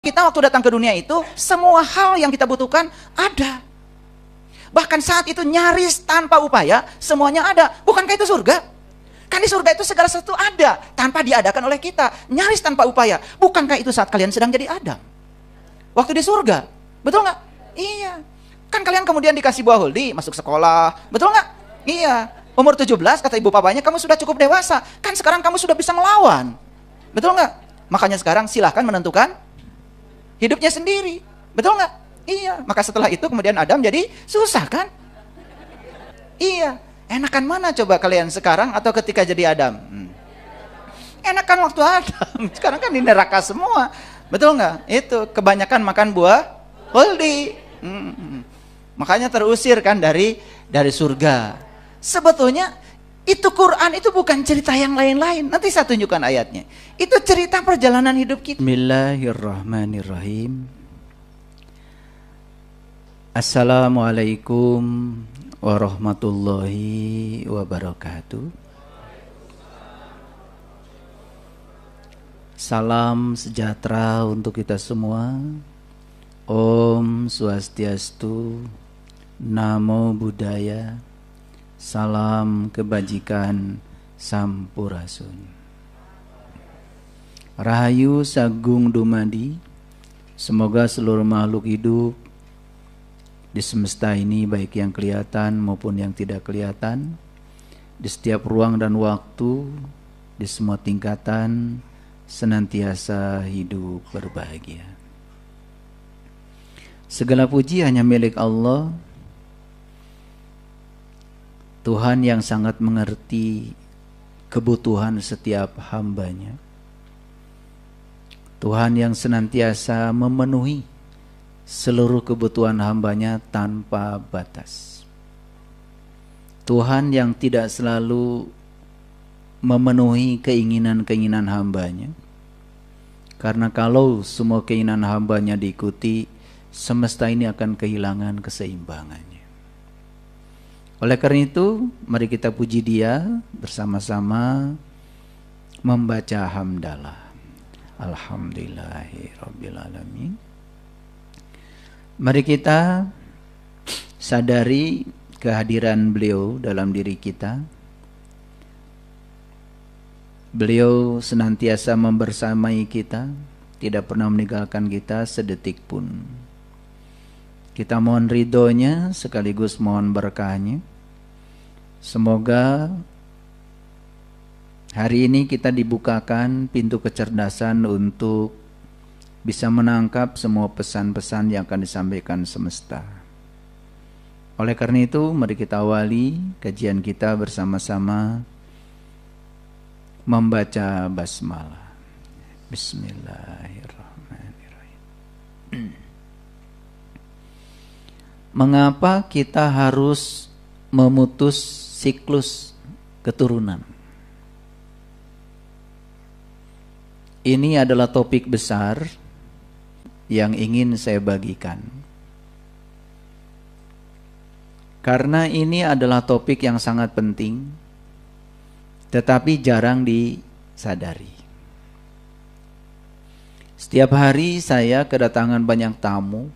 Kita waktu datang ke dunia itu, semua hal yang kita butuhkan ada. Bahkan saat itu nyaris tanpa upaya, semuanya ada. Bukankah itu surga? Kan di surga itu segala sesuatu ada, tanpa diadakan oleh kita. Nyaris tanpa upaya. Bukankah itu saat kalian sedang jadi Adam? Waktu di surga. Betul nggak? Iya. Kan kalian kemudian dikasih buah huldi, masuk sekolah. Betul nggak? Iya. Umur 17, kata ibu papanya, kamu sudah cukup dewasa. Kan sekarang kamu sudah bisa melawan. Betul nggak? Makanya sekarang silahkan menentukan hidupnya sendiri. Betul nggak? Iya. Maka setelah itu kemudian Adam jadi susah kan? Iya. Enakan mana coba kalian sekarang atau ketika jadi Adam? Enakan waktu Adam. Sekarang kan di neraka semua. Betul nggak? Itu kebanyakan makan buah huldi. Makanya terusir kan dari surga. Sebetulnya itu Quran itu bukan cerita yang lain-lain. Nanti saya tunjukkan ayatnya. Itu cerita perjalanan hidup kita. Bismillahirrahmanirrahim. Assalamualaikum warahmatullahi wabarakatuh. Salam sejahtera untuk kita semua. Om Swastiastu, Namo Buddhaya, salam kebajikan sampurasun. Rahayu Sagung Dumadi. Semoga seluruh makhluk hidup di semesta ini, baik yang kelihatan maupun yang tidak kelihatan, di setiap ruang dan waktu, di semua tingkatan, senantiasa hidup berbahagia. Segala puji hanya milik Allah, Tuhan yang sangat mengerti kebutuhan setiap hambanya. Tuhan yang senantiasa memenuhi seluruh kebutuhan hambanya tanpa batas. Tuhan yang tidak selalu memenuhi keinginan-keinginan hambanya. Karena kalau semua keinginan hambanya diikuti, semesta ini akan kehilangan keseimbangannya. Oleh karena itu, mari kita puji Dia bersama-sama membaca hamdalah. Alhamdulillahirrabbilalamin. Mari kita sadari kehadiran beliau dalam diri kita. Beliau senantiasa membersamai kita, tidak pernah meninggalkan kita sedetik pun. Kita mohon ridhonya sekaligus mohon berkahnya. Semoga hari ini kita dibukakan pintu kecerdasan untuk bisa menangkap semua pesan-pesan yang akan disampaikan semesta. Oleh karena itu, mari kita awali kajian kita bersama-sama membaca basmalah. Bismillahirrahmanirrahim. Mengapa kita harus memutus siklus keturunan? Ini adalah topik besar yang ingin saya bagikan. Karena ini adalah topik yang sangat penting, tetapi jarang disadari. Setiap hari saya kedatangan banyak tamu,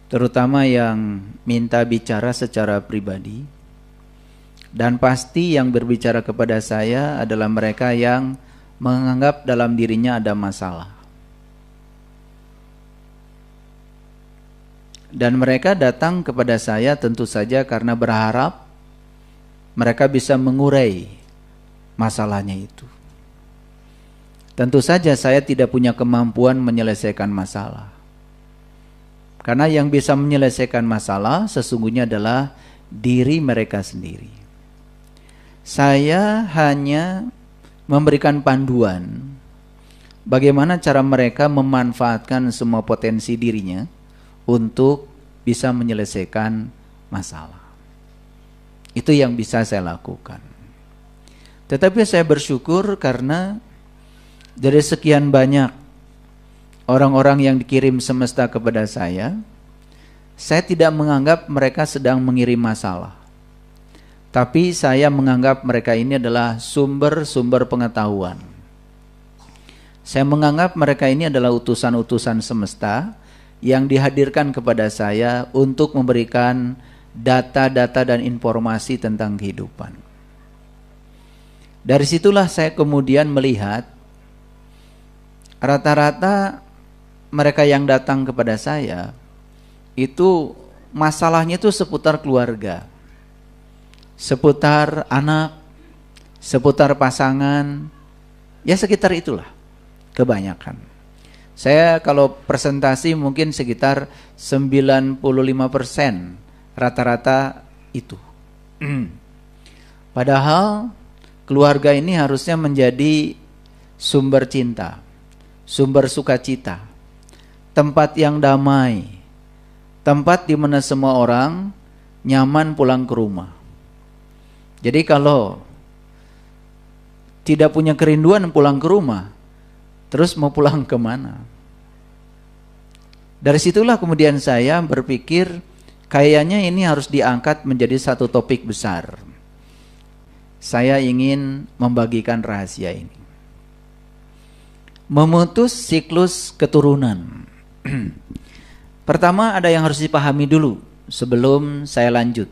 terutama yang minta bicara secara pribadi. Dan pasti yang berbicara kepada saya adalah mereka yang menganggap dalam dirinya ada masalah. Dan mereka datang kepada saya tentu saja karena berharap mereka bisa mengurai masalahnya itu. Tentu saja saya tidak punya kemampuan menyelesaikan masalah. Karena yang bisa menyelesaikan masalah sesungguhnya adalah diri mereka sendiri. Saya hanya memberikan panduan bagaimana cara mereka memanfaatkan semua potensi dirinya untuk bisa menyelesaikan masalah. Itu yang bisa saya lakukan. Tetapi saya bersyukur karena dari sekian banyak orang-orang yang dikirim semesta kepada saya tidak menganggap mereka sedang mengirim masalah. Tapi saya menganggap mereka ini adalah sumber-sumber pengetahuan. Saya menganggap mereka ini adalah utusan-utusan semesta yang dihadirkan kepada saya untuk memberikan data-data dan informasi tentang kehidupan. Dari situlah saya kemudian melihat rata-rata mereka yang datang kepada saya itu masalahnya itu seputar keluarga, seputar anak, seputar pasangan, ya sekitar itulah kebanyakan. Saya kalau presentasi mungkin sekitar 95% rata-rata itu. Padahal keluarga ini harusnya menjadi sumber cinta, sumber sukacita, tempat yang damai, tempat di mana semua orang nyaman pulang ke rumah. Jadi kalau tidak punya kerinduan pulang ke rumah, terus mau pulang kemana? Dari situlah kemudian saya berpikir kayaknya ini harus diangkat menjadi satu topik besar. Saya ingin membagikan rahasia ini. Memutus siklus keturunan. Pertama ada yang harus dipahami dulu sebelum saya lanjut.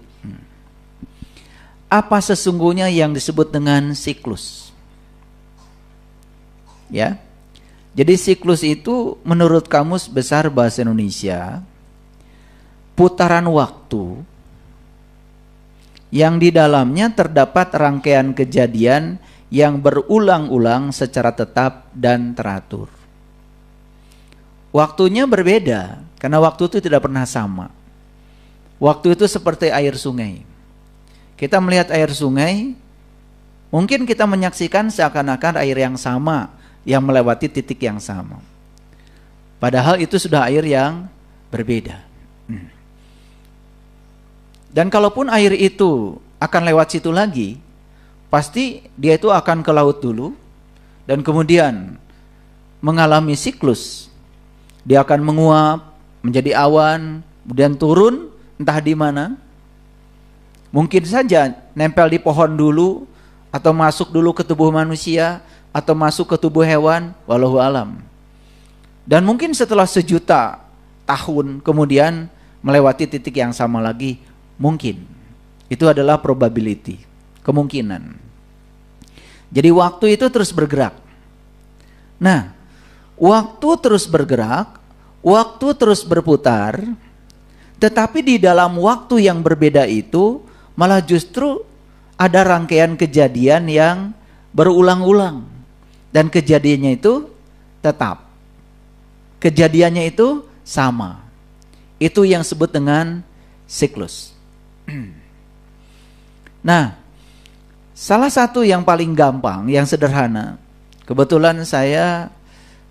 Apa sesungguhnya yang disebut dengan siklus? Ya. Jadi siklus itu menurut Kamus Besar Bahasa Indonesia putaran waktu yang di dalamnya terdapat rangkaian kejadian yang berulang-ulang secara tetap dan teratur. Waktunya berbeda karena waktu itu tidak pernah sama. Waktu itu seperti air sungai. Kita melihat air sungai, mungkin kita menyaksikan seakan-akan air yang sama yang melewati titik yang sama. Padahal itu sudah air yang berbeda. Dan kalaupun air itu akan lewat situ lagi, pasti dia itu akan ke laut dulu dan kemudian mengalami siklus. Dia akan menguap menjadi awan, kemudian turun entah di mana. Mungkin saja nempel di pohon dulu atau masuk dulu ke tubuh manusia atau masuk ke tubuh hewan, wallahu alam. Dan mungkin setelah 1.000.000 tahun kemudian melewati titik yang sama lagi, mungkin. Itu adalah probability, kemungkinan. Jadi waktu itu terus bergerak. Nah, waktu terus bergerak, waktu terus berputar, tetapi di dalam waktu yang berbeda itu malah justru ada rangkaian kejadian yang berulang-ulang. Dan kejadiannya itu tetap. Kejadiannya itu sama. Itu yang disebut dengan siklus. Nah, salah satu yang paling gampang, yang sederhana. Kebetulan saya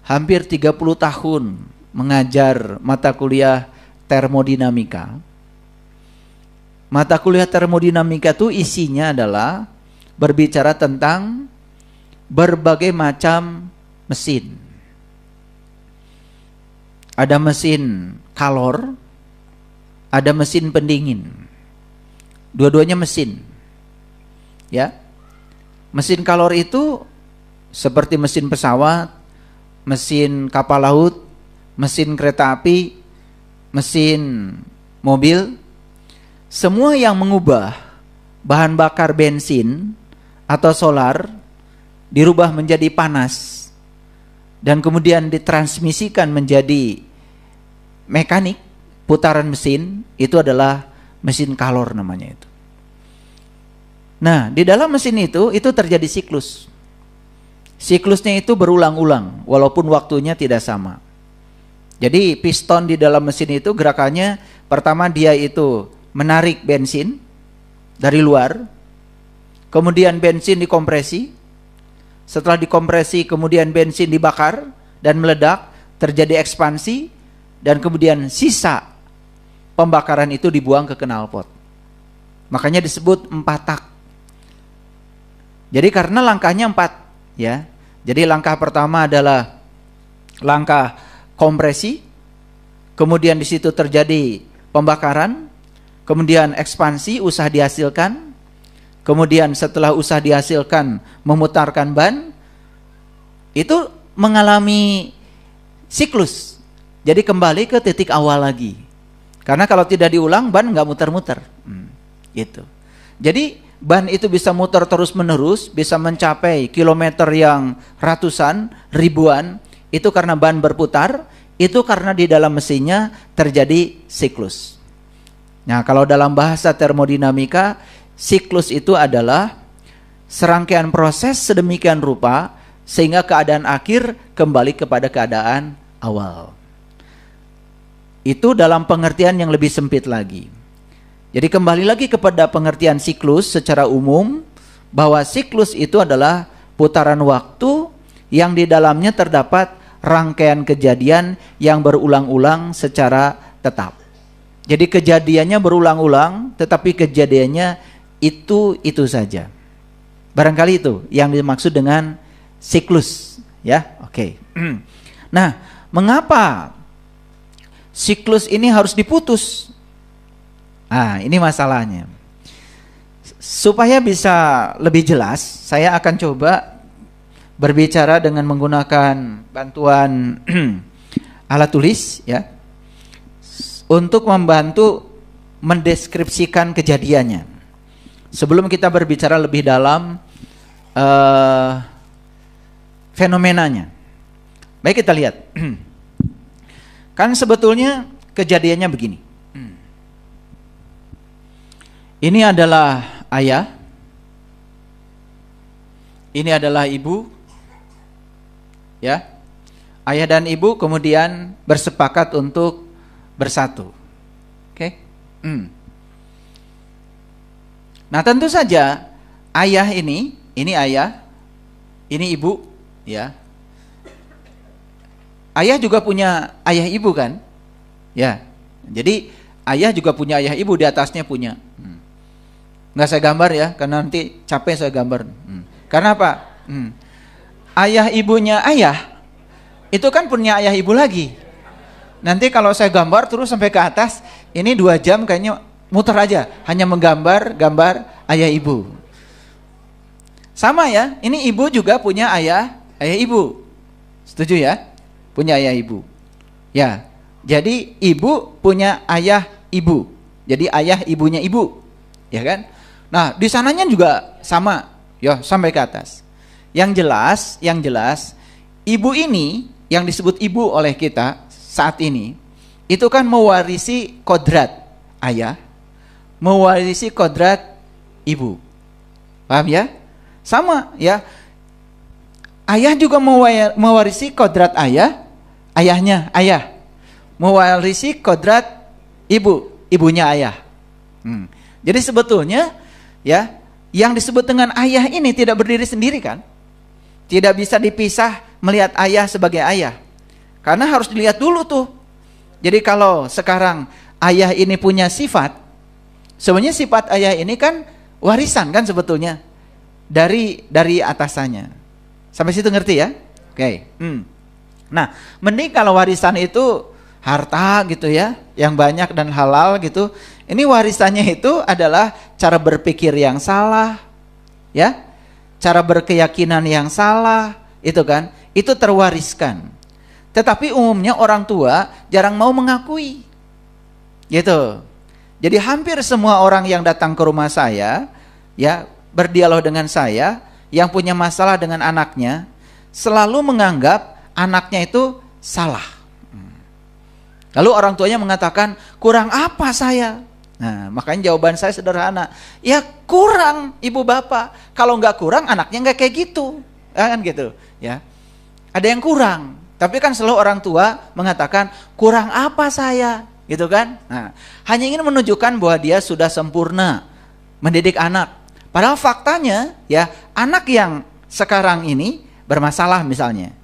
hampir 30 tahun mengajar mata kuliah termodinamika. Mata kuliah termodinamika itu isinya adalah berbicara tentang berbagai macam mesin. Ada mesin kalor, ada mesin pendingin. Dua-duanya mesin. Ya. Mesin kalor itu seperti mesin pesawat, mesin kapal laut, mesin kereta api, mesin mobil. Semua yang mengubah bahan bakar bensin atau solar dirubah menjadi panas dan kemudian ditransmisikan menjadi mekanik, putaran mesin, itu adalah mesin kalor namanya itu. Nah, di dalam mesin itu terjadi siklus. Siklusnya itu berulang-ulang walaupun waktunya tidak sama. Jadi piston di dalam mesin itu gerakannya pertama dia itu menarik bensin dari luar, kemudian bensin dikompresi. Setelah dikompresi kemudian bensin dibakar dan meledak, terjadi ekspansi dan kemudian sisa pembakaran itu dibuang ke knalpot. Makanya disebut 4 tak. Jadi karena langkahnya 4 ya. Jadi langkah pertama adalah langkah kompresi, kemudian di situ terjadi pembakaran, kemudian ekspansi, usaha dihasilkan. Kemudian setelah usaha dihasilkan memutarkan ban, itu mengalami siklus. Jadi kembali ke titik awal lagi. Karena kalau tidak diulang, ban nggak muter-muter. Gitu. Jadi ban itu bisa muter terus-menerus, bisa mencapai kilometer yang ratusan, ribuan. Itu karena ban berputar, itu karena di dalam mesinnya terjadi siklus. Nah, kalau dalam bahasa termodinamika, siklus itu adalah serangkaian proses sedemikian rupa sehingga keadaan akhir kembali kepada keadaan awal. Itu dalam pengertian yang lebih sempit lagi. Jadi kembali lagi kepada pengertian siklus secara umum, bahwa siklus itu adalah putaran waktu yang di dalamnya terdapat rangkaian kejadian yang berulang-ulang secara tetap. Jadi kejadiannya berulang-ulang, tetapi kejadiannya itu saja. Barangkali itu yang dimaksud dengan siklus, ya. Oke. Nah, mengapa siklus ini harus diputus? Nah, ini masalahnya. Supaya bisa lebih jelas, saya akan coba berbicara dengan menggunakan bantuan alat tulis, ya, untuk membantu mendeskripsikan kejadiannya. Sebelum kita berbicara lebih dalam fenomenanya. Baik, kita lihat. Kan sebetulnya kejadiannya begini. Ini adalah ayah. Ini adalah ibu. Ya. Ayah dan ibu kemudian bersepakat untuk bersatu. Oke? Nah, tentu saja ayah ini ayah, ini ibu, ya. Ayah juga punya ayah ibu kan? Ya. Jadi ayah juga punya ayah ibu, di atasnya punya. Nggak saya gambar ya, karena nanti capek saya gambar. Karena apa? Ayah ibunya ayah, itu kan punya ayah ibu lagi. Nanti kalau saya gambar terus sampai ke atas, ini 2 jam kayaknya muter aja, hanya menggambar ayah ibu. Sama ya, ini ibu juga punya ayah ibu. Setuju ya? Punya ayah ibu. Ya, jadi ibu punya ayah ibu. Jadi ayah ibunya ibu, ya kan? Nah, di sananya juga sama, ya, sampai ke atas. Yang jelas, ibu ini yang disebut ibu oleh kita saat ini, itu kan mewarisi kodrat ayah, mewarisi kodrat ibu. Paham ya? Sama ya. Ayah juga mewarisi kodrat ayahnya ayah. Mewarisi kodrat ibunya ayah. Jadi sebetulnya ya, yang disebut dengan ayah ini tidak berdiri sendiri kan? Tidak bisa dipisah melihat ayah sebagai ayah. Karena harus dilihat dulu tuh. Jadi kalau sekarang ayah ini punya sifat, sebenarnya sifat ayah ini kan warisan kan sebetulnya dari atasannya. Sampai situ ngerti ya? Oke. Nah, mending kalau warisan itu harta gitu ya, yang banyak dan halal gitu. Ini warisannya itu adalah cara berpikir yang salah, ya, cara berkeyakinan yang salah, itu kan, itu terwariskan. Tetapi umumnya orang tua jarang mau mengakui, gitu. Jadi hampir semua orang yang datang ke rumah saya, ya, berdialog dengan saya, yang punya masalah dengan anaknya, selalu menganggap anaknya itu salah. Lalu orang tuanya mengatakan, kurang apa saya? Nah, makanya jawaban saya sederhana. Ya kurang ibu bapak. Kalau nggak kurang, anaknya nggak kayak gitu. Kan gitu. Ya. Ada yang kurang. Tapi kan selalu orang tua mengatakan, kurang apa saya? Gitu kan. Nah, hanya ingin menunjukkan bahwa dia sudah sempurna mendidik anak. Padahal faktanya, ya, anak yang sekarang ini bermasalah misalnya.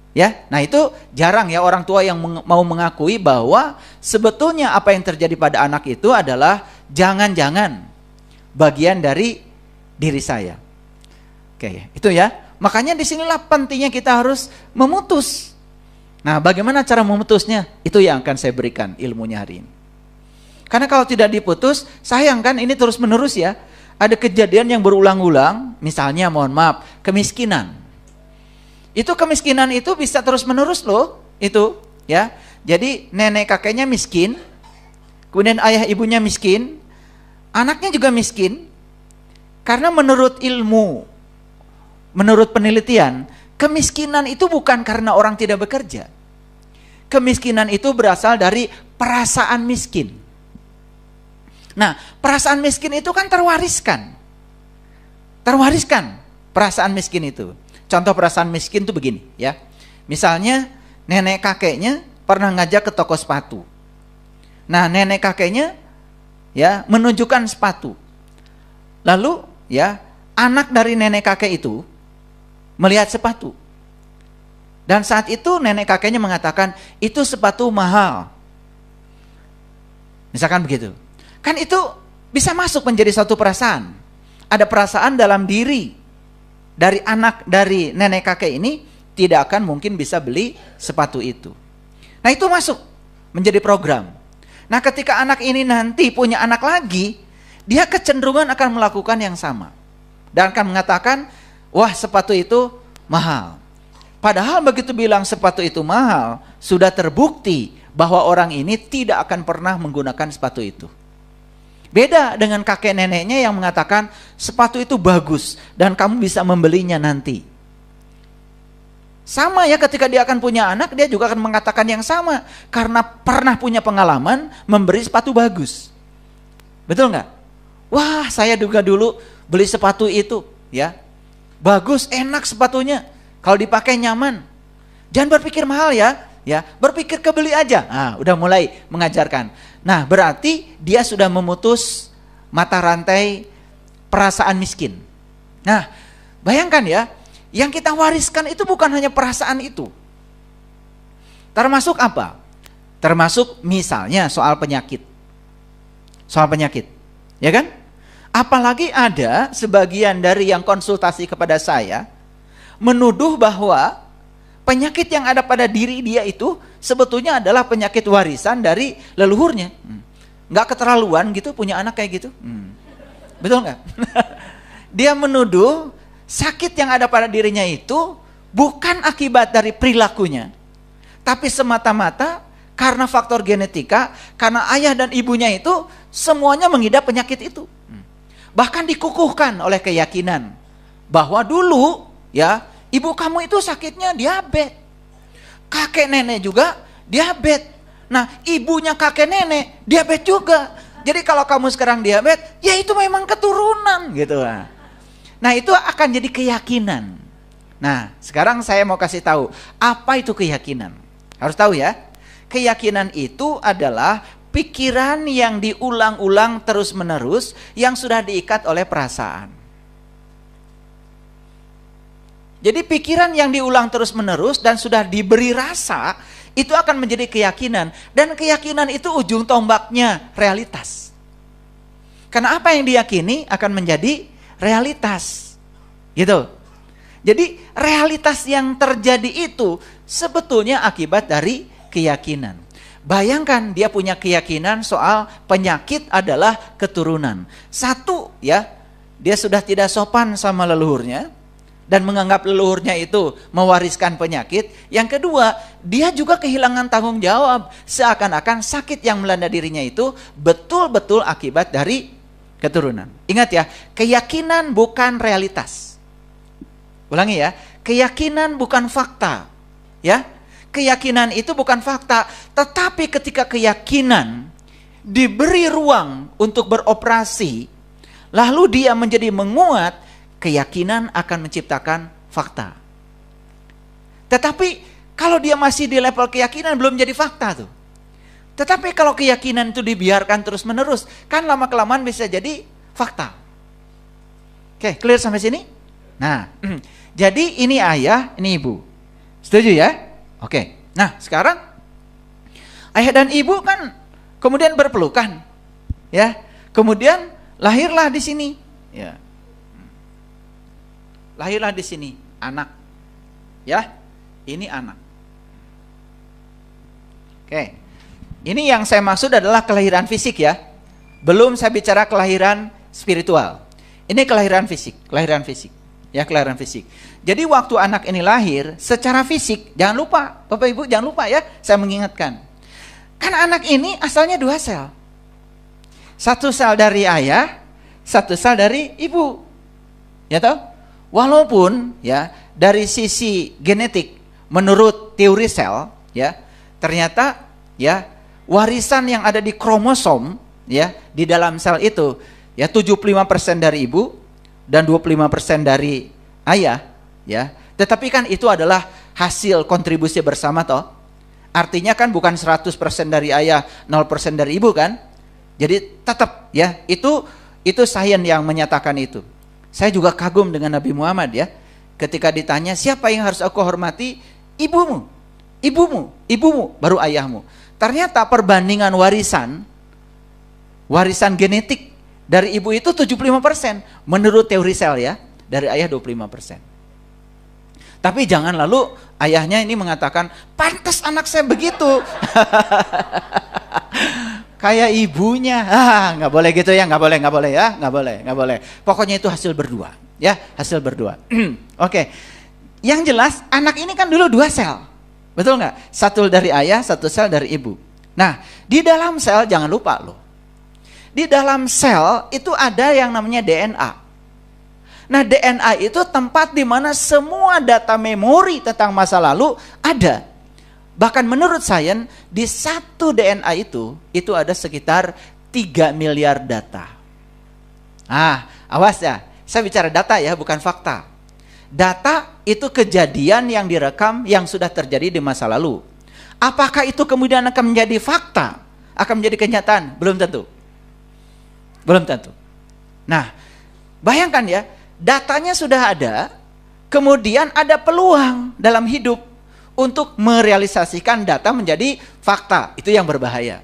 Ya, nah itu jarang ya orang tua yang mau mengakui bahwa sebetulnya apa yang terjadi pada anak itu adalah jangan-jangan bagian dari diri saya. Oke, itu ya. Makanya disinilah pentingnya kita harus memutus. Nah, bagaimana cara memutusnya? Itu yang akan saya berikan ilmunya hari ini. Karena kalau tidak diputus, sayang kan ini terus menerus ya. Ada kejadian yang berulang-ulang, misalnya mohon maaf, kemiskinan. Itu kemiskinan itu bisa terus menerus loh, itu ya. Jadi nenek kakeknya miskin, kemudian ayah ibunya miskin, anaknya juga miskin. Karena menurut ilmu, menurut penelitian, kemiskinan itu bukan karena orang tidak bekerja. Kemiskinan itu berasal dari perasaan miskin. Nah, perasaan miskin itu kan terwariskan. Terwariskan perasaan miskin itu. Contoh perasaan miskin itu begini ya. Misalnya nenek kakeknya pernah ngajak ke toko sepatu. Nah, nenek kakeknya ya menunjukkan sepatu. Lalu ya, anak dari nenek kakek itu melihat sepatu. Dan saat itu nenek kakeknya mengatakan, itu sepatu mahal. Misalkan begitu. Kan itu bisa masuk menjadi suatu perasaan. Ada perasaan dalam diri dari anak dari nenek kakek ini tidak akan mungkin bisa beli sepatu itu. Nah, itu masuk menjadi program. Nah, ketika anak ini nanti punya anak lagi, dia kecenderungan akan melakukan yang sama. Dan akan mengatakan, wah sepatu itu mahal. Padahal begitu bilang sepatu itu mahal, sudah terbukti bahwa orang ini tidak akan pernah menggunakan sepatu itu. Beda dengan kakek neneknya yang mengatakan sepatu itu bagus dan kamu bisa membelinya nanti. Sama ya, ketika dia akan punya anak, dia juga akan mengatakan yang sama. Karena pernah punya pengalaman memberi sepatu bagus. Betul nggak? Wah, saya juga dulu beli sepatu itu ya. Bagus, enak sepatunya. Kalau dipakai nyaman. Jangan berpikir mahal ya. Ya, berpikir kebeli aja. Nah, udah mulai mengajarkan. Nah, berarti dia sudah memutus mata rantai perasaan miskin. Nah, bayangkan ya, yang kita wariskan itu bukan hanya perasaan itu. Termasuk apa? Termasuk misalnya soal penyakit. Soal penyakit. Ya kan? Apalagi ada sebagian dari yang konsultasi kepada saya menuduh bahwa penyakit yang ada pada diri dia itu sebetulnya adalah penyakit warisan dari leluhurnya. Nggak keterlaluan gitu punya anak kayak gitu. Betul nggak? Dia menuduh sakit yang ada pada dirinya itu bukan akibat dari perilakunya, tapi semata-mata karena faktor genetika, karena ayah dan ibunya itu semuanya mengidap penyakit itu. Bahkan dikukuhkan oleh keyakinan bahwa dulu ya, ibu kamu itu sakitnya diabetes. Kakek nenek juga diabetes. Nah, ibunya kakek nenek diabetes juga. Jadi kalau kamu sekarang diabetes, ya itu memang keturunan gitu. Nah, itu akan jadi keyakinan. Nah, sekarang saya mau kasih tahu apa itu keyakinan. Harus tahu ya. Keyakinan itu adalah pikiran yang diulang-ulang terus-menerus yang sudah diikat oleh perasaan. Jadi pikiran yang diulang terus-menerus dan sudah diberi rasa, itu akan menjadi keyakinan. Dan keyakinan itu ujung tombaknya realitas. Karena apa yang diyakini akan menjadi realitas. Gitu. Jadi realitas yang terjadi itu sebetulnya akibat dari keyakinan. Bayangkan dia punya keyakinan soal penyakit adalah keturunan. Satu ya, dia sudah tidak sopan sama leluhurnya dan menganggap leluhurnya itu mewariskan penyakit. Yang kedua, dia juga kehilangan tanggung jawab, seakan-akan sakit yang melanda dirinya itu betul-betul akibat dari keturunan. Ingat ya, keyakinan bukan realitas. Ulangi ya, keyakinan bukan fakta. Ya, keyakinan itu bukan fakta, tetapi ketika keyakinan diberi ruang untuk beroperasi, lalu dia menjadi menguat, keyakinan akan menciptakan fakta. Tetapi kalau dia masih di level keyakinan belum jadi fakta tuh. Tetapi kalau keyakinan itu dibiarkan terus-menerus, kan lama-kelamaan bisa jadi fakta. Oke, clear sampai sini? Nah, jadi ini ayah, ini ibu. Setuju ya? Oke. Nah, sekarang ayah dan ibu kan kemudian berpelukan. Ya. Kemudian lahirlah di sini, ya. Lahirlah di sini anak. Ya. Ini anak. Oke. Ini yang saya maksud adalah kelahiran fisik ya. Belum saya bicara kelahiran spiritual. Ini kelahiran fisik, kelahiran fisik. Ya, kelahiran fisik. Jadi waktu anak ini lahir, secara fisik, jangan lupa, Bapak Ibu jangan lupa ya, saya mengingatkan. Kan anak ini asalnya 2 sel. 1 sel dari ayah, 1 sel dari ibu. Ya toh? Walaupun ya dari sisi genetik menurut teori sel ya, ternyata ya warisan yang ada di kromosom ya di dalam sel itu ya 75% dari ibu dan 25% dari ayah ya. Tetapi kan itu adalah hasil kontribusi bersama toh. Artinya kan bukan 100% dari ayah, 0% dari ibu kan? Jadi tetap ya, itu sains yang menyatakan itu. Saya juga kagum dengan Nabi Muhammad ya. Ketika ditanya siapa yang harus aku hormati? Ibumu, ibumu, ibumu, baru ayahmu. Ternyata perbandingan warisan genetik dari ibu itu 75% menurut teori sel ya, dari ayah 25%. Tapi jangan lalu ayahnya ini mengatakan, pantas anak saya begitu. Kayak ibunya, nggak boleh gitu ya, nggak boleh ya, nggak boleh. Pokoknya itu hasil berdua, ya, hasil berdua. Oke, yang jelas anak ini kan dulu 2 sel, betul nggak? 1 dari ayah, 1 sel dari ibu. Nah, di dalam sel jangan lupa loh, di dalam sel itu ada yang namanya DNA. Nah, DNA itu tempat di mana semua data memori tentang masa lalu ada. Bahkan menurut sains, di 1 DNA itu ada sekitar 3 miliar data. Awas ya, saya bicara data ya, bukan fakta. Data itu kejadian yang direkam yang sudah terjadi di masa lalu. Apakah itu kemudian akan menjadi fakta? Akan menjadi kenyataan? Belum tentu. Belum tentu. Nah, bayangkan ya, datanya sudah ada, kemudian ada peluang dalam hidup untuk merealisasikan data menjadi fakta. Itu yang berbahaya.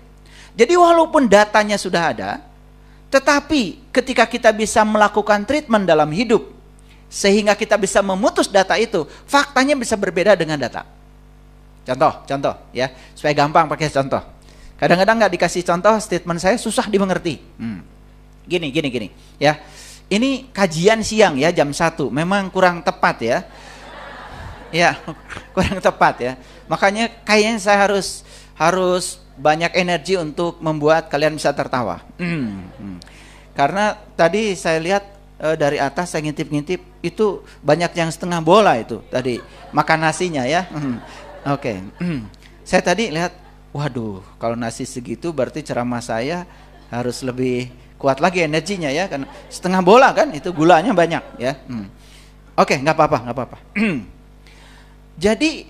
Jadi walaupun datanya sudah ada, tetapi ketika kita bisa melakukan treatment dalam hidup, sehingga kita bisa memutus data itu, faktanya bisa berbeda dengan data. Contoh ya, supaya gampang pakai contoh. Kadang-kadang nggak dikasih contoh, statement saya susah dimengerti. Gini ya. Ini kajian siang ya, jam 1, memang kurang tepat ya. Ya, kurang tepat ya. Makanya kayaknya saya harus banyak energi untuk membuat kalian bisa tertawa. Karena tadi saya lihat dari atas saya ngintip-ngintip itu banyak yang setengah bola itu tadi makan nasinya ya. Oke. Saya tadi lihat, waduh, kalau nasi segitu berarti ceramah saya harus lebih kuat lagi energinya ya, kan setengah bola kan itu gulanya banyak ya. Oke, nggak apa-apa. Jadi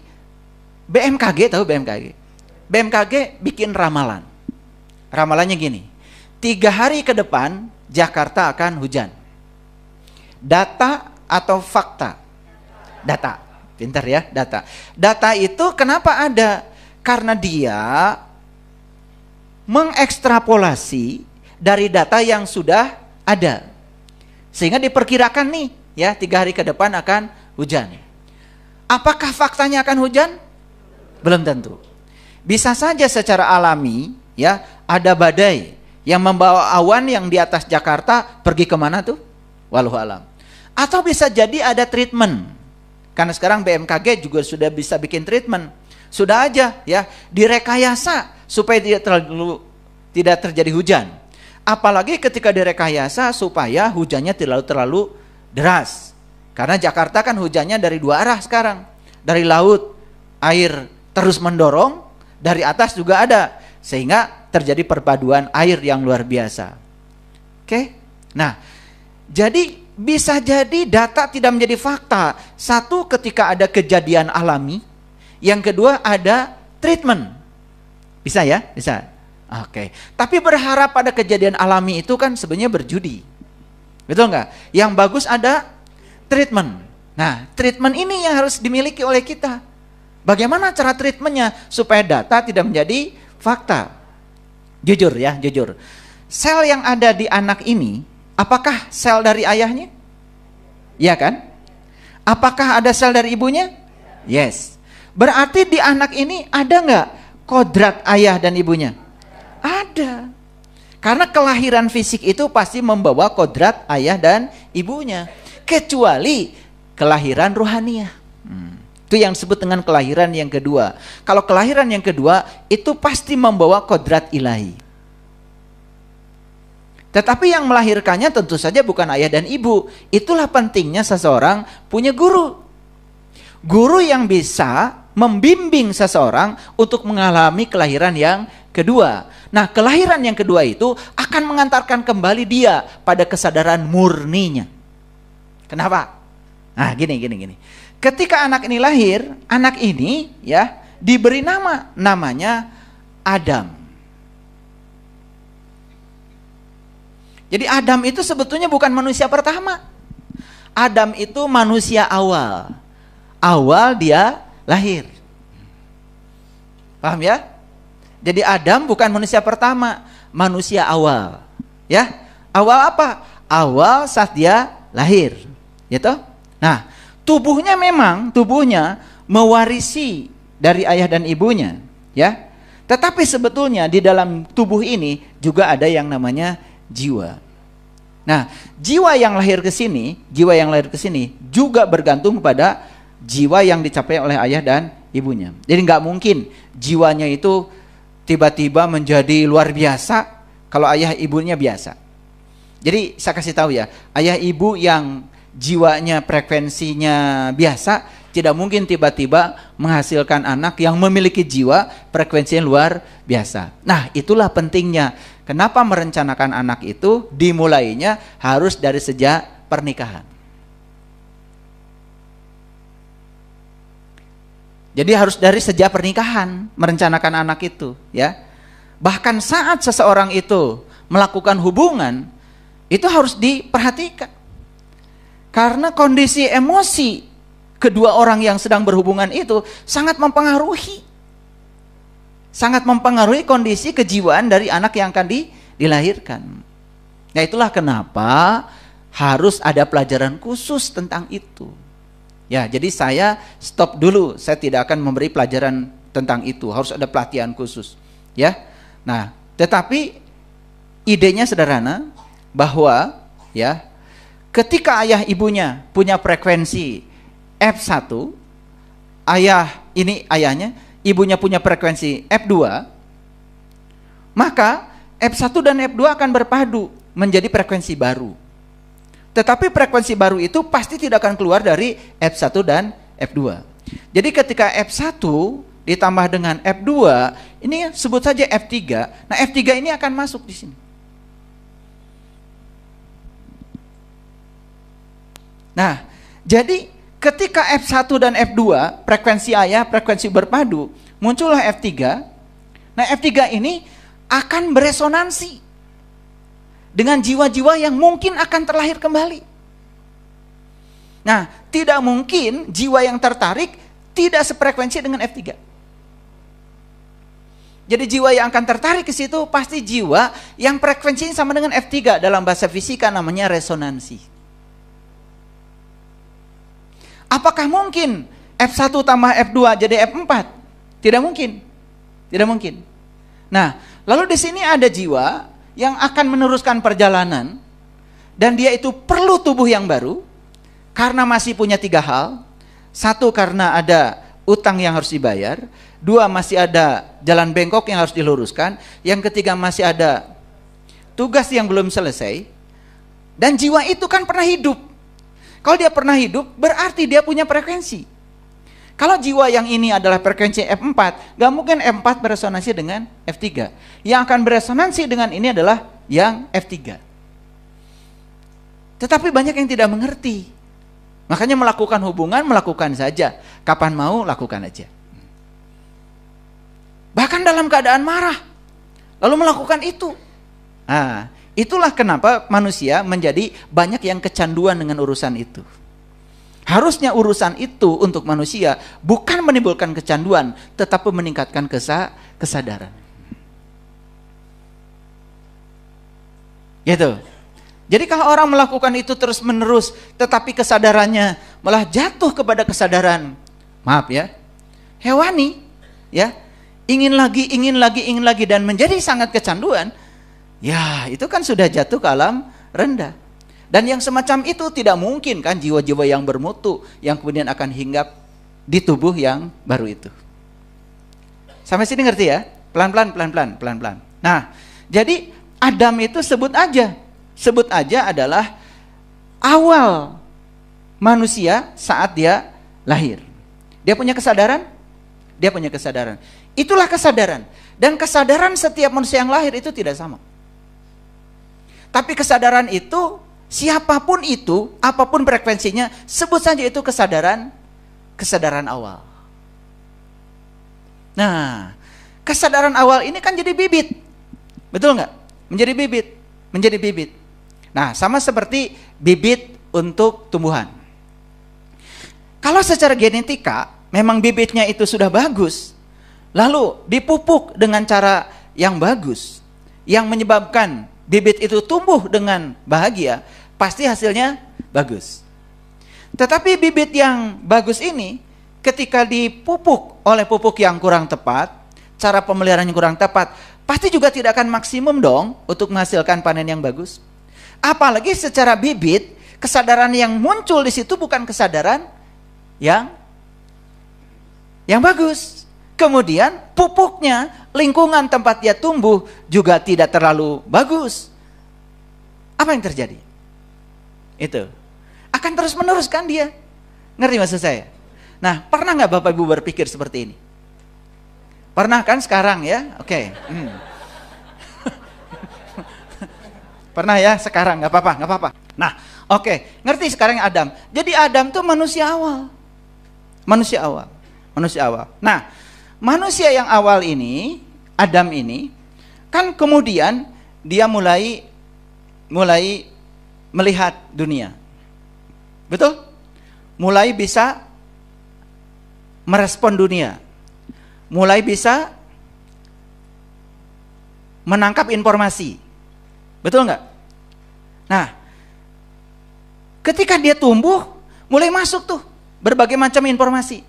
BMKG, tahu BMKG? BMKG bikin ramalan. Ramalannya gini, 3 hari ke depan Jakarta akan hujan. Data atau fakta? Data. Pintar ya, data. Data itu kenapa ada? Karena dia mengekstrapolasi dari data yang sudah ada. Sehingga diperkirakan nih, ya 3 hari ke depan akan hujan. Apakah faktanya akan hujan? Belum tentu. Bisa saja secara alami ya ada badai yang membawa awan yang di atas Jakarta pergi kemana tuh? Wallahu alam. Atau bisa jadi ada treatment. Karena sekarang BMKG juga sudah bisa bikin treatment. Sudah aja ya direkayasa supaya tidak terjadi hujan. Apalagi ketika direkayasa supaya hujannya terlalu deras. Karena Jakarta kan hujannya dari 2 arah sekarang. Dari laut, air terus mendorong, dari atas juga ada. Sehingga terjadi perpaduan air yang luar biasa. Oke? Nah, jadi bisa jadi data tidak menjadi fakta. 1, ketika ada kejadian alami. Yang kedua ada treatment. Bisa ya? Bisa. Oke. Tapi berharap pada kejadian alami itu kan sebenarnya berjudi. Betul nggak? Yang bagus ada treatment. Nah, treatment ini yang harus dimiliki oleh kita. Bagaimana cara treatmentnya supaya data tidak menjadi fakta? Jujur ya, jujur. Sel yang ada di anak ini, apakah sel dari ayahnya? Iya kan? Apakah ada sel dari ibunya? Yes. Berarti di anak ini ada nggak kodrat ayah dan ibunya? Ada. Karena kelahiran fisik itu pasti membawa kodrat ayah dan ibunya. Kecuali kelahiran rohaniah. Itu yang disebut dengan kelahiran yang kedua. Kalau kelahiran yang kedua itu pasti membawa kodrat ilahi. Tetapi yang melahirkannya tentu saja bukan ayah dan ibu. Itulah pentingnya seseorang punya guru. Guru yang bisa membimbing seseorang untuk mengalami kelahiran yang kedua. Nah, kelahiran yang kedua itu akan mengantarkan kembali dia pada kesadaran murninya. Kenapa? Nah, gini. Ketika anak ini lahir, anak ini ya diberi namanya Adam. Jadi Adam itu sebetulnya bukan manusia pertama. Adam itu manusia awal. Awal dia lahir. Paham ya? Jadi Adam bukan manusia pertama, manusia awal. Ya? Awal apa? Awal saat dia lahir. Gitu? Nah, tubuhnya mewarisi dari ayah dan ibunya, ya. Tetapi sebetulnya di dalam tubuh ini juga ada yang namanya jiwa. Nah, jiwa yang lahir ke sini juga bergantung pada jiwa yang dicapai oleh ayah dan ibunya. Jadi nggak mungkin jiwanya itu tiba-tiba menjadi luar biasa kalau ayah ibunya biasa. Jadi saya kasih tahu ya, ayah ibu yang jiwanya frekuensinya biasa tidak mungkin tiba-tiba menghasilkan anak yang memiliki jiwa frekuensinya luar biasa. Nah, itulah pentingnya. Kenapa merencanakan anak itu dimulainya harus dari sejak pernikahan. Jadi harus dari sejak pernikahan merencanakan anak itu, ya. Bahkan saat seseorang itu melakukan hubungan, itu harus diperhatikan. Karena kondisi emosi kedua orang yang sedang berhubungan itu sangat mempengaruhi kondisi kejiwaan dari anak yang akan dilahirkan. Nah, itulah kenapa harus ada pelajaran khusus tentang itu. Ya, jadi saya stop dulu. Saya tidak akan memberi pelajaran tentang itu. Harus ada pelatihan khusus. Ya. Nah, tetapi idenya sederhana bahwa ya, ketika ayah ibunya punya frekuensi F1, ayahnya, ibunya punya frekuensi F2, maka F1 dan F2 akan berpadu menjadi frekuensi baru. Tetapi frekuensi baru itu pasti tidak akan keluar dari F1 dan F2. Jadi ketika F1 ditambah dengan F2, ini sebut saja F3. Nah, F3 ini akan masuk di sini. Nah, jadi ketika F1 dan F2, frekuensi ayah, frekuensi berpadu, muncullah F3. Nah, F3 ini akan beresonansi dengan jiwa-jiwa yang mungkin akan terlahir kembali. Nah, tidak mungkin jiwa yang tertarik tidak sefrekuensi dengan F3. Jadi jiwa yang akan tertarik ke situ pasti jiwa yang frekuensinya sama dengan F3. Dalam bahasa fisika namanya resonansi. Apakah mungkin F1 tambah F2 jadi F4? Tidak mungkin. Tidak mungkin. Nah, lalu di sini ada jiwa yang akan meneruskan perjalanan dan dia itu perlu tubuh yang baru karena masih punya 3 hal. 1, karena ada utang yang harus dibayar. 2, masih ada jalan bengkok yang harus diluruskan. Yang ketiga, masih ada tugas yang belum selesai. Dan jiwa itu kan pernah hidup. Kalau dia pernah hidup, berarti dia punya frekuensi. Kalau jiwa yang ini adalah frekuensi F4, gak mungkin F4 beresonansi dengan F3. Yang akan beresonansi dengan ini adalah yang F3. Tetapi banyak yang tidak mengerti. Makanya melakukan hubungan, melakukan saja. Kapan mau, lakukan aja. Bahkan dalam keadaan marah, lalu melakukan itu. Nah, itulah kenapa manusia menjadi banyak yang kecanduan dengan urusan itu. Harusnya urusan itu untuk manusia bukan menimbulkan kecanduan, tetapi meningkatkan kesadaran. Gitu. Jadi kalau orang melakukan itu terus menerus, tetapi kesadarannya malah jatuh kepada kesadaran, maaf ya, hewani, ya, ingin lagi dan menjadi sangat kecanduan, ya itu kan sudah jatuh ke alam rendah. Dan yang semacam itu tidak mungkin kan jiwa-jiwa yang bermutu yang kemudian akan hinggap di tubuh yang baru itu. Sampai sini ngerti ya? Pelan-pelan. Nah, jadi Adam itu sebut aja adalah awal manusia saat dia lahir. Dia punya kesadaran? Dia punya kesadaran. Itulah kesadaran. Dan kesadaran setiap manusia yang lahir itu tidak sama. Tapi kesadaran itu, siapapun itu, apapun frekuensinya, sebut saja itu kesadaran awal. Nah, kesadaran awal ini kan jadi bibit. Betul nggak? Menjadi bibit. Nah, sama seperti bibit untuk tumbuhan. Kalau secara genetika, memang bibitnya itu sudah bagus, lalu dipupuk dengan cara yang bagus, yang menyebabkan bibit itu tumbuh dengan bahagia, pasti hasilnya bagus. Tetapi bibit yang bagus ini, ketika dipupuk oleh pupuk yang kurang tepat, cara pemeliharaan yang kurang tepat, pasti juga tidak akan maksimum dong untuk menghasilkan panen yang bagus. Apalagi secara bibit, kesadaran yang muncul di situ bukan kesadaran yang bagus. Kemudian pupuknya, lingkungan tempat dia tumbuh juga tidak terlalu bagus. Apa yang terjadi? Itu akan terus menerus kan dia. Ngerti maksud saya? Nah, pernah nggak Bapak Ibu berpikir seperti ini? Pernah kan sekarang ya? Oke. Pernah ya sekarang, nggak apa-apa. Nah, oke. Ngerti sekarang Adam. Jadi Adam tuh manusia awal. Nah, manusia yang awal ini, Adam ini, kan kemudian dia mulai melihat dunia. Betul? Mulai bisa merespon dunia. Mulai bisa menangkap informasi. Betul nggak? Nah, ketika dia tumbuh, mulai masuk tuh berbagai macam informasi.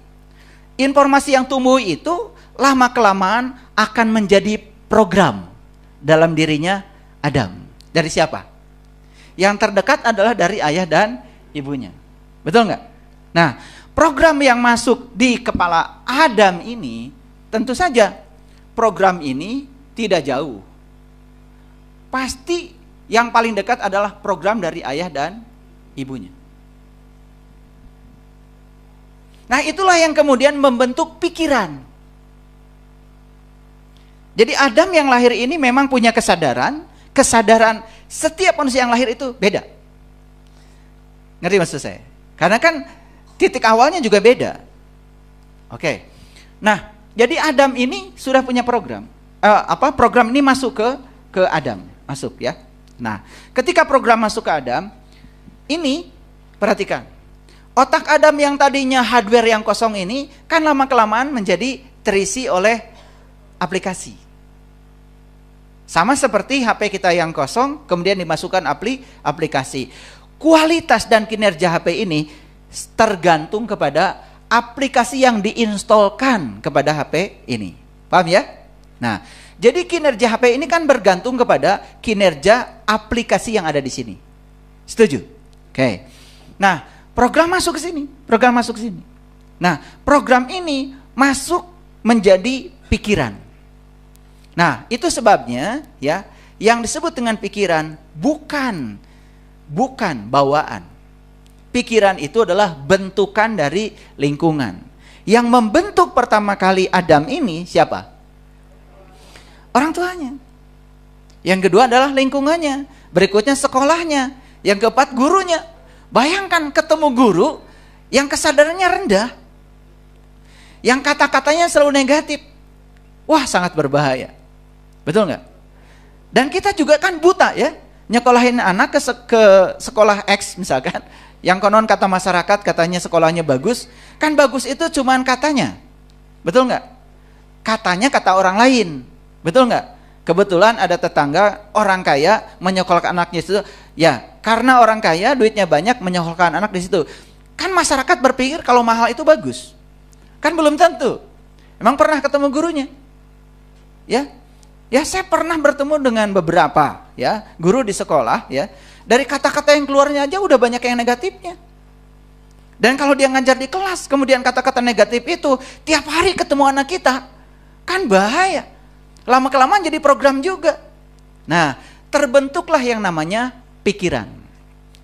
Informasi yang tumbuh itu lama-kelamaan akan menjadi program dalam dirinya Adam. Dari siapa? Yang terdekat adalah dari ayah dan ibunya. Betul nggak? Nah, program yang masuk di kepala Adam ini, tentu saja program ini tidak jauh. Pasti yang paling dekat adalah program dari ayah dan ibunya. Nah, itulah yang kemudian membentuk pikiran. Jadi Adam yang lahir ini memang punya kesadaran setiap manusia yang lahir itu beda. Ngerti maksud saya? Karena kan titik awalnya juga beda. Oke. Nah, jadi Adam ini sudah punya program. Program ini masuk ke Adam, masuk ya. Nah, ketika program masuk ke Adam, ini perhatikan. Otak Adam yang tadinya hardware yang kosong ini kan lama-kelamaan menjadi terisi oleh aplikasi. Sama seperti HP kita yang kosong kemudian dimasukkan aplikasi. Kualitas dan kinerja HP ini tergantung kepada aplikasi yang diinstalkan kepada HP ini. Paham ya? Nah, jadi kinerja HP ini kan bergantung kepada kinerja aplikasi yang ada di sini. Setuju? Oke. Nah, program masuk ke sini. Nah, program ini masuk menjadi pikiran. Nah, itu sebabnya ya, yang disebut dengan pikiran bukan bawaan. Pikiran itu adalah bentukan dari lingkungan. Yang membentuk pertama kali Adam ini siapa? Orang tuanya. Yang kedua adalah lingkungannya. Berikutnya sekolahnya. Yang keempat gurunya. Bayangkan ketemu guru yang kesadarannya rendah, yang kata-katanya selalu negatif. Wah, sangat berbahaya. Betul nggak? Dan kita juga kan buta ya, nyekolahin anak ke sekolah X misalkan, yang konon kata masyarakat katanya sekolahnya bagus. Kan bagus itu cuman katanya. Betul nggak? Katanya kata orang lain. Betul nggak? Kebetulan ada tetangga orang kaya menyekolahkan anaknya itu, ya karena orang kaya duitnya banyak menyekolahkan anak di situ. Kan masyarakat berpikir kalau mahal itu bagus. Kan belum tentu. Emang pernah ketemu gurunya? Ya saya pernah bertemu dengan beberapa ya guru di sekolah ya. Dari kata-kata yang keluarnya aja udah banyak yang negatifnya. Dan kalau dia ngajar di kelas, kemudian kata-kata negatif itu tiap hari ketemu anak kita, kan bahaya. Lama-kelamaan jadi program juga. Nah, terbentuklah yang namanya pikiran.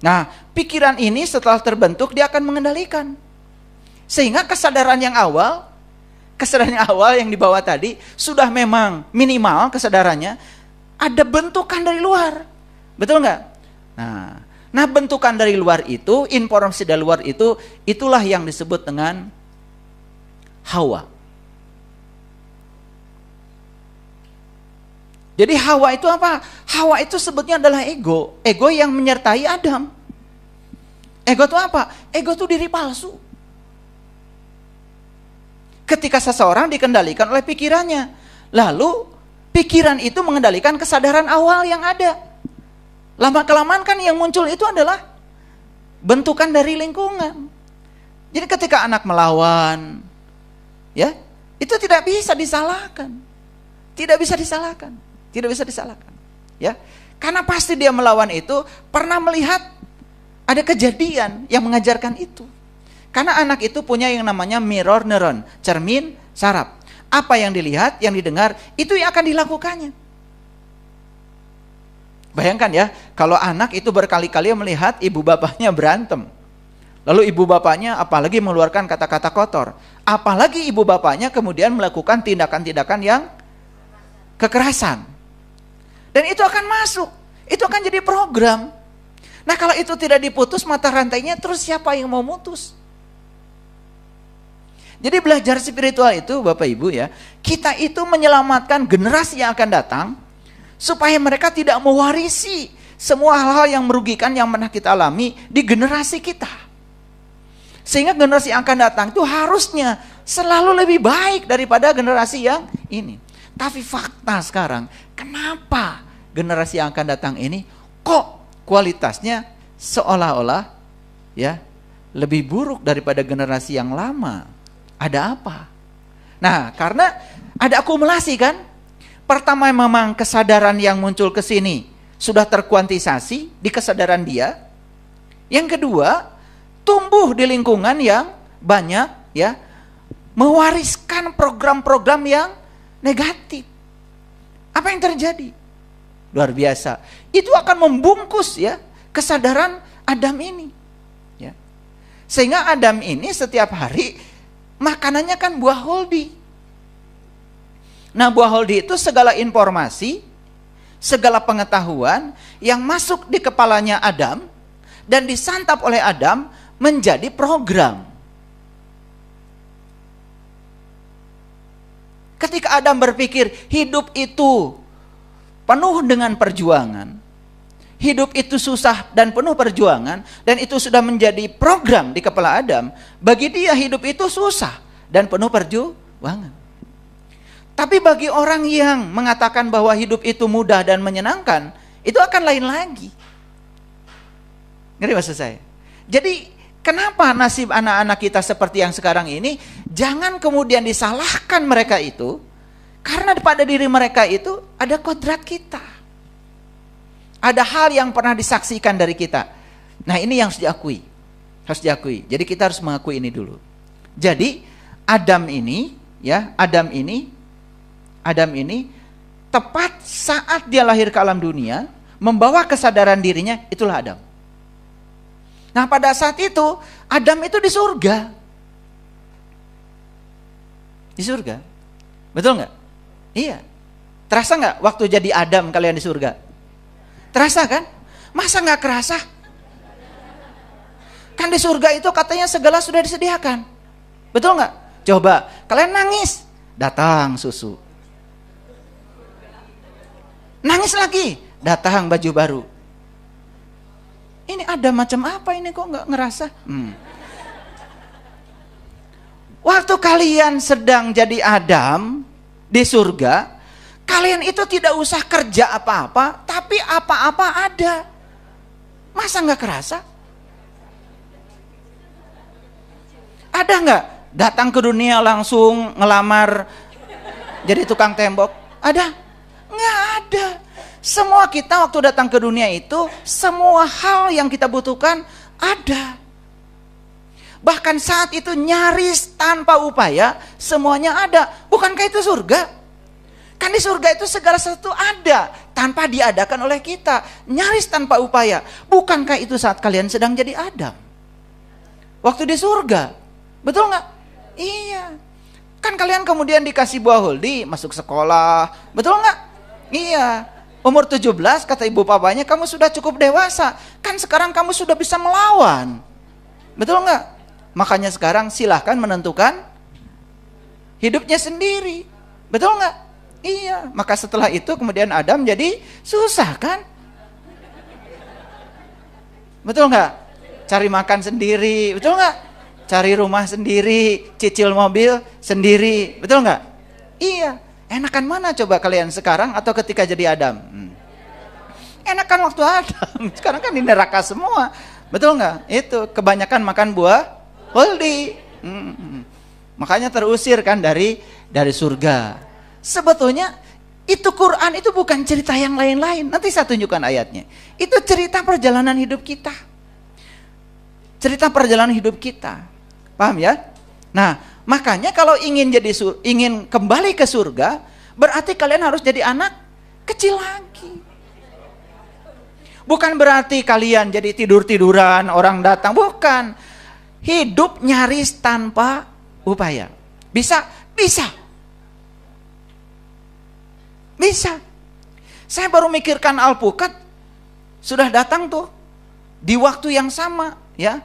Nah, pikiran ini setelah terbentuk dia akan mengendalikan. Sehingga kesadaran yang awal yang dibawa tadi sudah memang minimal kesadarannya, ada bentukan dari luar. Betul nggak? Nah, bentukan dari luar itu, informasi dari luar itu, itulah yang disebut dengan hawa. Jadi hawa itu apa? Hawa itu sebetulnya adalah ego. Ego yang menyertai Adam. Ego itu apa? Ego itu diri palsu. Ketika seseorang dikendalikan oleh pikirannya, lalu pikiran itu mengendalikan kesadaran awal yang ada. Lama-kelamaan kan yang muncul itu adalah bentukan dari lingkungan. Jadi ketika anak melawan, ya, itu tidak bisa disalahkan. Tidak bisa disalahkan. Tidak bisa disalahkan. Ya. Karena pasti dia melawan itu pernah melihat ada kejadian yang mengajarkan itu. Karena anak itu punya yang namanya mirror neuron, cermin saraf. Apa yang dilihat, yang didengar, itu yang akan dilakukannya. Bayangkan ya, kalau anak itu berkali-kali melihat ibu bapaknya berantem. Lalu ibu bapaknya apalagi mengeluarkan kata-kata kotor. Apalagi ibu bapaknya kemudian melakukan tindakan-tindakan yang kekerasan. Dan itu akan masuk. Itu akan jadi program. Nah, kalau itu tidak diputus mata rantainya, terus siapa yang mau mutus? Jadi belajar spiritual itu Bapak Ibu ya, kita itu menyelamatkan generasi yang akan datang, supaya mereka tidak mewarisi semua hal-hal yang merugikan yang pernah kita alami di generasi kita. Sehingga generasi yang akan datang itu harusnya selalu lebih baik daripada generasi yang ini. Tapi fakta sekarang, kenapa generasi yang akan datang ini kok kualitasnya seolah-olah ya lebih buruk daripada generasi yang lama? Ada apa? Nah, karena ada akumulasi kan? Pertama memang kesadaran yang muncul ke sini sudah terkuantisasi di kesadaran dia. Yang kedua, tumbuh di lingkungan yang banyak ya, mewariskan program-program yang negatif. Apa yang terjadi? Luar biasa. Itu akan membungkus ya kesadaran Adam ini. Ya. Sehingga Adam ini setiap hari makanannya kan buah holdi. Nah, buah holdi itu segala informasi, segala pengetahuan yang masuk di kepalanya Adam dan disantap oleh Adam menjadi program. Ketika Adam berpikir hidup itu penuh dengan perjuangan, hidup itu susah dan penuh perjuangan, dan itu sudah menjadi program di kepala Adam, bagi dia hidup itu susah dan penuh perjuangan. Tapi bagi orang yang mengatakan bahwa hidup itu mudah dan menyenangkan, itu akan lain lagi. Ngerti maksud saya? Jadi kenapa nasib anak-anak kita seperti yang sekarang ini? Jangan kemudian disalahkan mereka itu, karena pada diri mereka itu ada kodrat kita. Ada hal yang pernah disaksikan dari kita. Nah, ini yang harus diakui. Harus diakui. Jadi kita harus mengakui ini dulu. Jadi Adam ini ya, Adam ini tepat saat dia lahir ke alam dunia, membawa kesadaran dirinya, itulah Adam. Nah, pada saat itu Adam itu di surga. Di surga. Betul nggak? Iya. Terasa nggak waktu jadi Adam kalian di surga? Terasa kan? Masa nggak kerasa? Kan di surga itu katanya segala sudah disediakan. Betul nggak? Coba kalian nangis, datang susu. Nangis lagi, datang baju baru. Ini ada macam apa ini kok nggak ngerasa? Waktu kalian sedang jadi Adam di surga, kalian itu tidak usah kerja apa-apa, tapi apa-apa ada. Masa nggak kerasa? Ada nggak datang ke dunia langsung ngelamar jadi tukang tembok? Ada? Nggak ada. Semua kita waktu datang ke dunia itu, semua hal yang kita butuhkan ada. Bahkan saat itu nyaris tanpa upaya, semuanya ada. Bukankah itu surga? Kan di surga itu segala sesuatu ada, tanpa diadakan oleh kita. Nyaris tanpa upaya. Bukankah itu saat kalian sedang jadi Adam? Waktu di surga. Betul nggak? Iya. Kan kalian kemudian dikasih buah huldi, masuk sekolah. Betul nggak? Iya. Umur 17 kata ibu papanya, kamu sudah cukup dewasa. Kan sekarang kamu sudah bisa melawan. Betul nggak? Makanya sekarang silahkan menentukan hidupnya sendiri. Betul nggak? Iya. Maka setelah itu kemudian Adam jadi susah kan? Betul nggak? Cari makan sendiri. Betul nggak? Cari rumah sendiri, cicil mobil sendiri. Betul nggak? Iya. Enakan mana coba kalian sekarang atau ketika jadi Adam? Enakan waktu Adam. Sekarang kan di neraka semua. Betul nggak? Itu kebanyakan makan buah huldi. Makanya terusir kan dari surga. Sebetulnya itu Quran itu bukan cerita yang lain-lain. Nanti saya tunjukkan ayatnya. Itu cerita perjalanan hidup kita. Cerita perjalanan hidup kita. Paham ya? Nah, makanya kalau ingin kembali ke surga, berarti kalian harus jadi anak kecil lagi. Bukan berarti kalian jadi tidur-tiduran, orang datang, bukan. Hidup nyaris tanpa upaya. Bisa? Bisa. Bisa. Saya baru mikirkan alpukat sudah datang tuh di waktu yang sama, ya.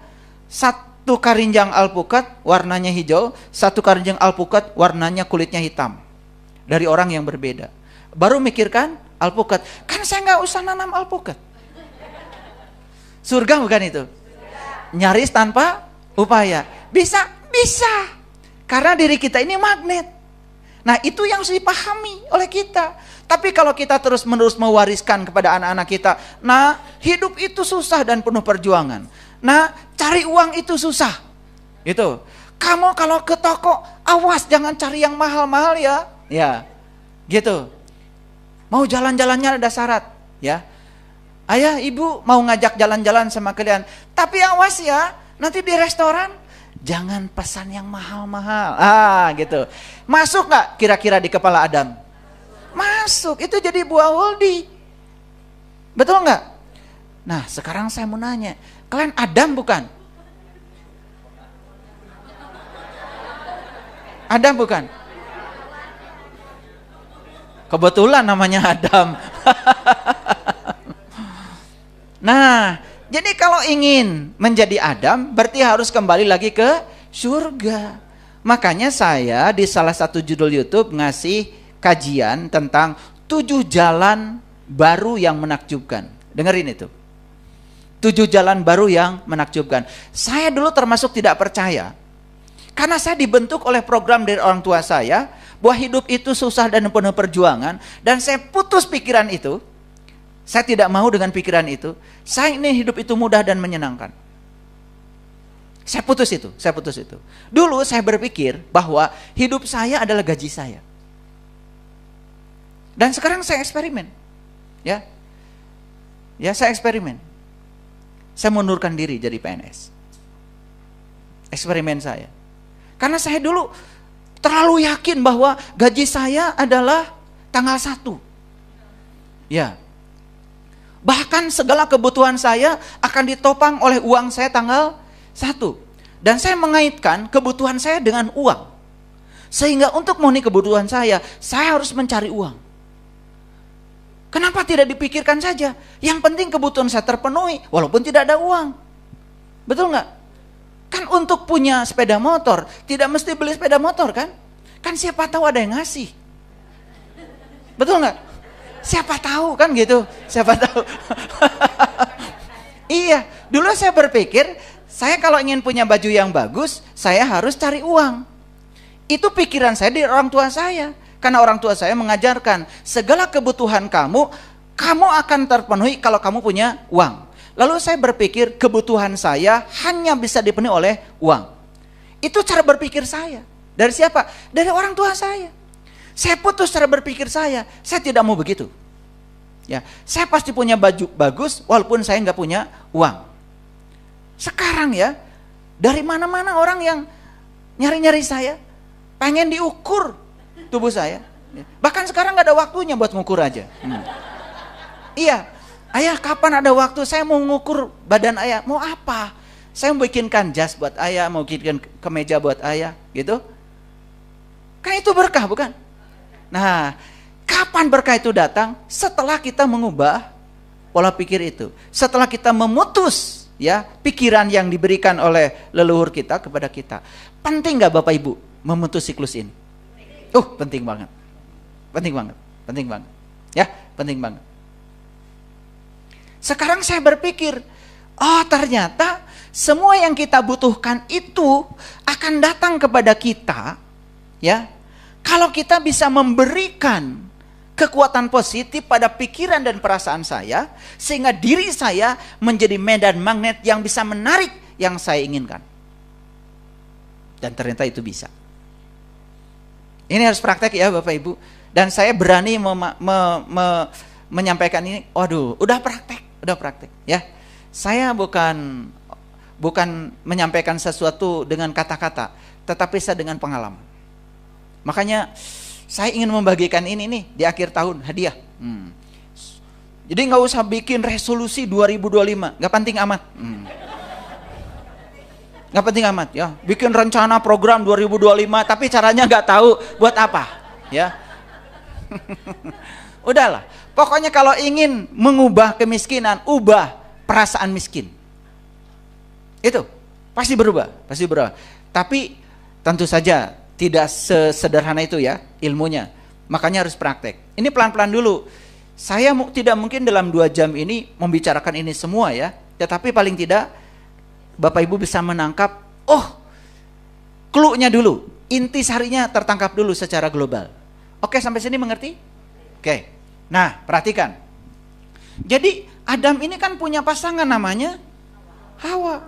Satu karinjang alpukat warnanya hijau, satu karinjang alpukat warnanya kulitnya hitam. Dari orang yang berbeda. Baru mikirkan alpukat. Kan saya nggak usah nanam alpukat. Surga bukan itu? Nyaris tanpa upaya. Bisa? Bisa. Karena diri kita ini magnet. Nah itu yang harus dipahami oleh kita. Tapi kalau kita terus-menerus mewariskan kepada anak-anak kita, nah hidup itu susah dan penuh perjuangan. Nah cari uang itu susah. Gitu. Kamu kalau ke toko, awas jangan cari yang mahal-mahal ya. Ya, gitu. Mau jalan-jalannya ada syarat, ya. Ayah, ibu mau ngajak jalan-jalan sama kalian. Tapi awas ya, nanti di restoran jangan pesan yang mahal-mahal. Gitu. Masuk nggak kira-kira di kepala Adam? Masuk. Itu jadi buah huldi. Betul nggak? Nah, sekarang saya mau nanya, kalian Adam bukan? Adam bukan? Kebetulan namanya Adam. Nah, jadi kalau ingin menjadi Adam, berarti harus kembali lagi ke surga. Makanya saya di salah satu judul YouTube ngasih kajian tentang 7 jalan baru yang menakjubkan. Dengerin itu. 7 jalan baru yang menakjubkan. Saya dulu termasuk tidak percaya. Karena saya dibentuk oleh program dari orang tua saya, bahwa hidup itu susah dan penuh perjuangan, dan saya putus pikiran itu. Saya tidak mau dengan pikiran itu. Saya ingin hidup itu mudah dan menyenangkan. Saya putus itu. Dulu saya berpikir bahwa hidup saya adalah gaji saya. Dan sekarang saya eksperimen. Ya, saya eksperimen. Saya mundurkan diri jadi PNS. Eksperimen saya. Karena saya dulu terlalu yakin bahwa gaji saya adalah tanggal 1. Ya. Bahkan segala kebutuhan saya akan ditopang oleh uang saya tanggal 1. Dan saya mengaitkan kebutuhan saya dengan uang. Sehingga untuk memenuhi kebutuhan saya harus mencari uang. Kenapa tidak dipikirkan saja? Yang penting kebutuhan saya terpenuhi, walaupun tidak ada uang. Betul nggak? Kan untuk punya sepeda motor, tidak mesti beli sepeda motor kan? Kan siapa tahu ada yang ngasih. Betul nggak? Siapa tahu kan gitu, siapa tahu. Iya, dulu saya berpikir, saya kalau ingin punya baju yang bagus, saya harus cari uang. Itu pikiran saya di orang tua saya. Karena orang tua saya mengajarkan, segala kebutuhan kamu akan terpenuhi kalau kamu punya uang. Lalu saya berpikir kebutuhan saya hanya bisa dipenuhi oleh uang. Itu cara berpikir saya. Dari siapa? Dari orang tua saya. Saya putus cara berpikir saya tidak mau begitu. Ya, saya pasti punya baju bagus walaupun saya nggak punya uang. Sekarang ya, dari mana-mana orang yang nyari-nyari saya, pengen diukur tubuh saya. Bahkan sekarang nggak ada waktunya buat ngukur aja. Iya, ayah kapan ada waktu saya mau ngukur badan ayah, mau apa? Saya mau bikinkan jas buat ayah, mau bikinkan kemeja buat ayah, gitu. Kan itu berkah bukan? Nah, kapan berkah itu datang? Setelah kita mengubah pola pikir itu. Setelah kita memutus ya pikiran yang diberikan oleh leluhur kita kepada kita. Penting nggak Bapak Ibu memutus siklus ini? Penting banget. Penting banget. Penting banget. Ya, penting banget. Sekarang saya berpikir, ternyata semua yang kita butuhkan itu akan datang kepada kita, ya. Kalau kita bisa memberikan kekuatan positif pada pikiran dan perasaan saya, sehingga diri saya menjadi medan magnet yang bisa menarik yang saya inginkan. Dan ternyata itu bisa. Ini harus praktek ya Bapak Ibu. Dan saya berani menyampaikan ini, udah praktek ya. Saya bukan menyampaikan sesuatu dengan kata-kata, tetapi saya dengan pengalaman. Makanya saya ingin membagikan ini nih di akhir tahun hadiah. Jadi nggak usah bikin resolusi 2025, nggak penting amat. Nggak penting amat ya. Bikin rencana program 2025, tapi caranya nggak tahu buat apa, ya. Udahlah. Pokoknya kalau ingin mengubah kemiskinan, ubah perasaan miskin. Itu pasti berubah, pasti berubah. Tapi tentu saja tidak sesederhana itu ya ilmunya. Makanya harus praktek. Ini pelan-pelan dulu. Saya tidak mungkin dalam 2 jam ini membicarakan ini semua ya. Tetapi paling tidak Bapak Ibu bisa menangkap, clue-nya dulu. Inti sarinya tertangkap dulu secara global. Oke, sampai sini mengerti? Oke. Nah, perhatikan. Jadi Adam ini kan punya pasangan namanya Hawa.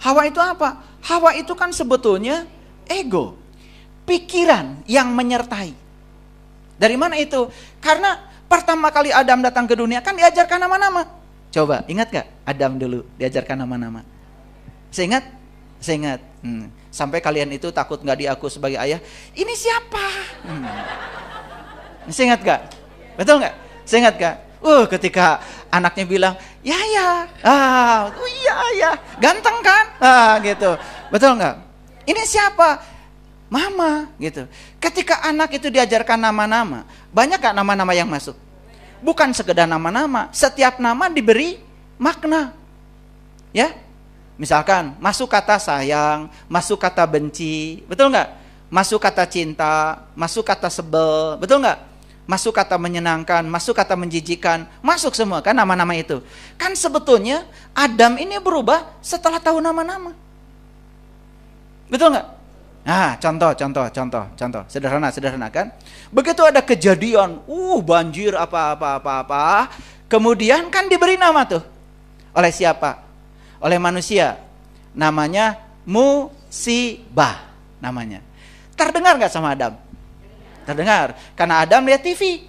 Hawa itu apa? Hawa itu kan sebetulnya ego. Pikiran yang menyertai. Dari mana itu? Karena pertama kali Adam datang ke dunia kan diajarkan nama-nama. Coba ingat gak Adam dulu diajarkan nama-nama? Saya ingat? Saya ingat. Sampai kalian itu takut gak diaku sebagai ayah. Ini siapa? Saya ingat gak? Betul gak? Saya ingat gak? Ketika anaknya bilang, ya. Iya. Ganteng kan? Gitu. Betul gak? Ini siapa? Mama, gitu. Ketika anak itu diajarkan nama-nama, banyak gak nama-nama yang masuk? Bukan sekedar nama-nama, setiap nama diberi makna. Ya? Misalkan, masuk kata sayang, masuk kata benci, betul gak? Masuk kata cinta, masuk kata sebel, betul gak? Masuk kata menyenangkan, masuk kata menjijikan, masuk semua kan nama-nama itu. Kan sebetulnya Adam ini berubah setelah tahu nama-nama. Betul gak? Nah, contoh, sederhana kan? Begitu ada kejadian, banjir apa. Kemudian kan diberi nama tuh. Oleh siapa? Oleh manusia. Namanya musibah namanya. Terdengar nggak sama Adam? Terdengar, karena Adam lihat TV.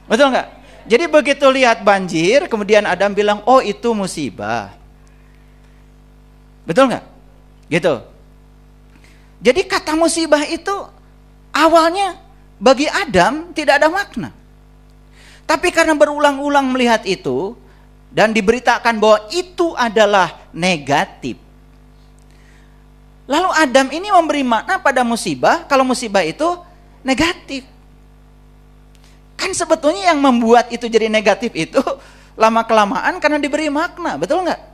Betul nggak? Jadi begitu lihat banjir, kemudian Adam bilang, itu musibah. Betul nggak? Gitu. Jadi kata musibah itu awalnya bagi Adam tidak ada makna. Tapi karena berulang-ulang melihat itu dan diberitakan bahwa itu adalah negatif. Lalu Adam ini memberi makna pada musibah kalau musibah itu negatif. Kan sebetulnya yang membuat itu jadi negatif itu lama-kelamaan karena diberi makna, betul nggak?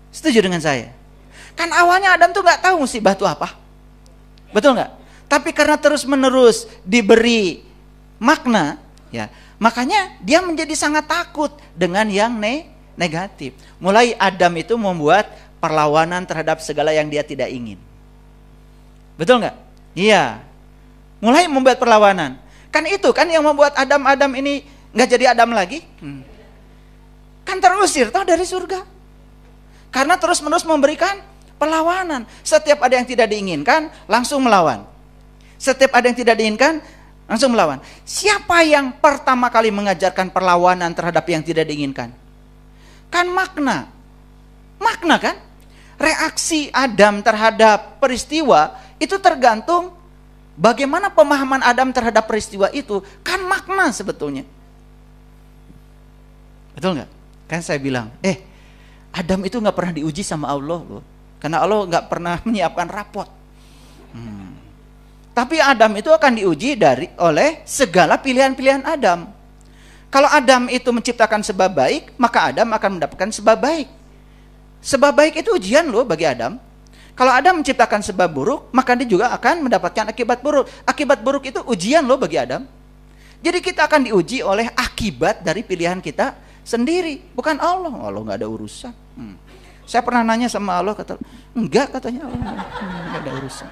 Setuju dengan saya? Kan awalnya Adam tuh nggak tahu musibah itu apa, betul nggak? Tapi karena terus-menerus diberi makna, ya, makanya dia menjadi sangat takut dengan yang negatif. Mulai Adam itu membuat perlawanan terhadap segala yang dia tidak ingin, betul nggak? Iya, mulai membuat perlawanan. Kan itu kan yang membuat Adam ini nggak jadi Adam lagi. Kan terusir toh dari surga. Karena terus-menerus memberikan perlawanan. Setiap ada yang tidak diinginkan, langsung melawan. Setiap ada yang tidak diinginkan, Langsung melawan. Siapa yang pertama kali mengajarkan perlawanan terhadap yang tidak diinginkan? Kan makna. Makna kan? Reaksi Adam terhadap peristiwa itu tergantung bagaimana pemahaman Adam terhadap peristiwa itu. Kan makna sebetulnya. Betul nggak? Kan saya bilang, Adam itu nggak pernah diuji sama Allah loh. Karena Allah nggak pernah menyiapkan rapot. Tapi Adam itu akan diuji oleh segala pilihan-pilihan Adam. Kalau Adam itu menciptakan sebab baik, maka Adam akan mendapatkan sebab baik. Sebab baik itu ujian loh bagi Adam. Kalau Adam menciptakan sebab buruk, maka dia juga akan mendapatkan akibat buruk. Akibat buruk itu ujian loh bagi Adam. Jadi kita akan diuji oleh akibat dari pilihan kita sendiri, bukan Allah. Allah nggak ada urusan. Saya pernah nanya sama Allah, enggak katanya Allah nggak ada urusan.